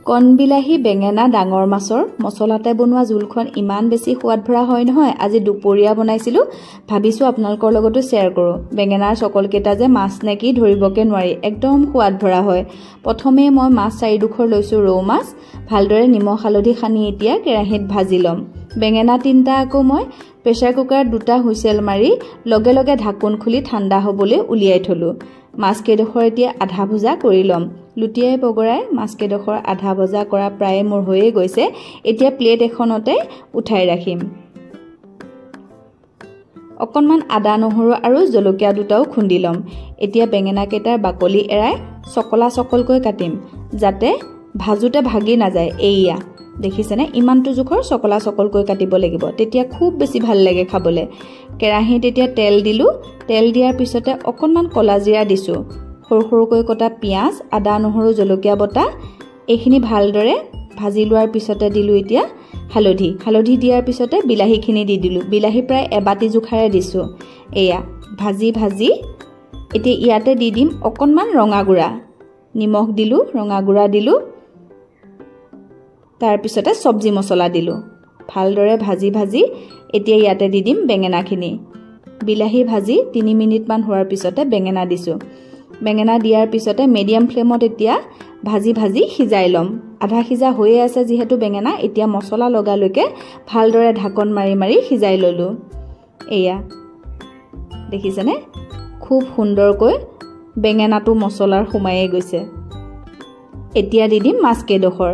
কণবিলাহী বেঙেনা ডাঙৰ মাছৰ মছলাতে বনোৱা জুলখন ইমান বেছি সোৱাদ ভৰা হয় নহয়। আজি দুপৰীয়া বনাইছিলো, ভাবিছো আপোনালোকৰ লগতো শেয়াৰ কৰো। বেঙেনাৰ চকলকেইটা যে মাছ নেকি ধৰিবকে নোৱাৰি, একদম সোৱাদ ভৰা হয়। প্ৰথমে মই মাছ 4 লৈছো, ৰৌ মাছ। ভালদৰে নিমখ হালধি সানি এতিয়া কেৰাহীত ভাজি লম। বেঙেনা 3টা আকৌ মই প্ৰেছাৰ কুকাৰত 2টা হুইচেল মাৰি লগে লগে ঢাকোন খুলি ঠাণ্ডা হ'বলৈ উলিয়াই থলো। মাছ কেইডোখৰ এতিয়া আধা ভজা কৰি লম। লুটিয়াই বগৰাই মাছ কেইডোখৰ আধা ভজা কৰা প্ৰায় মোৰ হৈয়ে গৈছে। এতিয়া প্লেট এখনতে উঠাই ৰাখিম। অকণমান আদা নহৰু আৰু জলকীয়া দুটাও খুন্দি লম। এতিয়া বেঙেনা কেইটাৰ বাকলি এৰাই চকলা চকলকৈ কাটিম, যাতে ভাজোতে ভাগি নাযায়। এইয়া দেখিছেনে, ইমানটো জোখৰ চকলা চকলকৈ কাটিব লাগিব, তেতিয়া খুব বেছি ভাল লাগে খাবলে। কেৰাহীত এতিয়া তেল দিলো। তেল দিয়াৰ পিছতে অকণমান কলা জিৰা দিছো, সৰু সৰুকৈ কটা পিঁয়াজ, আদা নহৰু জলকীয়া বটা, এইখিনি ভালদৰে ভাজি লোৱাৰ পিছতে দিলো এতিয়া হালধি। হালধি দিয়াৰ পিছতে বিলাহীখিনি দি দিলো। বিলাহী প্ৰায় এবাটি জোখাৰে দিছো। এয়া ভাজি ভাজি এতিয়া ইয়াতে দি দিম অকণমান ৰঙা গুড়া। নিমখ দিলো, ৰঙা গুড়া দিলো, তাৰ পিছতে সবজি মছলা দিলো। ভালদৰে ভাজি ভাজি এতিয়া ইয়াতে দি দিম বেঙেনাখিনি। বিলাহী ভাজি 3 মিনিটমান হোৱাৰ পিছতে বেঙেনা দিছো। বেঙেনা দিয়াৰ পিছতে মিডিয়াম ফ্লেমত এতিয়া ভাজি ভাজি সিজাই লম। আধা সিজা হৈয়ে আছে যিহেতু বেঙেনা, এতিয়া মছলা লগালৈকে ভালদৰে ঢাকন মাৰি মাৰি সিজাই ললো। এয়া দেখিছেনে, খুব সুন্দৰকৈ বেঙেনাটো মছলাৰ সোমায়ে গৈছে। এতিয়া দি দিম মাছ কেইডোখৰ।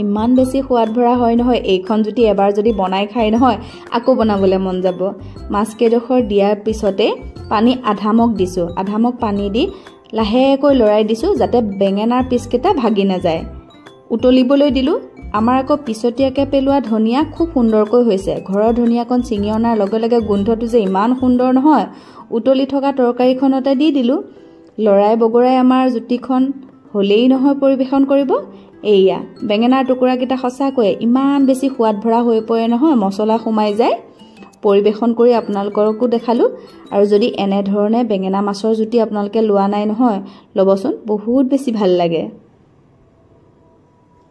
ইমান বেছি সোৱাদ ভৰা হয় নহয়, এইখন যদি এবাৰ যদি বনাই খাই নহয় আকৌ বনাবলৈ মন যাব। মাছ কেইডোখৰ দিয়াৰ পিছতে পানী আধা মগ দিছো। আধা মগ পানী দি লাহেকৈ লৰাই দিছো, যাতে বেঙেনাৰ পিচকেইটা ভাগি নাযায়। উতলিবলৈ দিলো। আমাৰ আকৌ পিছতীয়াকৈ পেলোৱা ধনিয়া খুব সুন্দৰকৈ হৈছে। ঘৰৰ ধনিয়াকণ ছিঙি অনাৰ লগে লগে গোন্ধটো যে ইমান সুন্দৰ নহয়। উতলি থকা তৰকাৰীখনতে দি দিলো। লৰাই বগৰাই আমাৰ জুতিখন হ'লেই নহয় পৰিবেশন কৰিব। এইয়া বেঙেনাৰ টুকুৰাকেইটা সঁচাকৈয়ে ইমান বেছি সোৱাদ ভৰা হৈ পৰে নহয়, মছলা সোমাই যায়। পৰিবেশন কৰি আপোনালোককো দেখালো। আৰু যদি এনেধৰণে বেঙেনা মাছৰ জুতি আপোনালোকে লোৱা নাই নহয়, ল'বচোন, বহুত বেছি ভাল লাগে।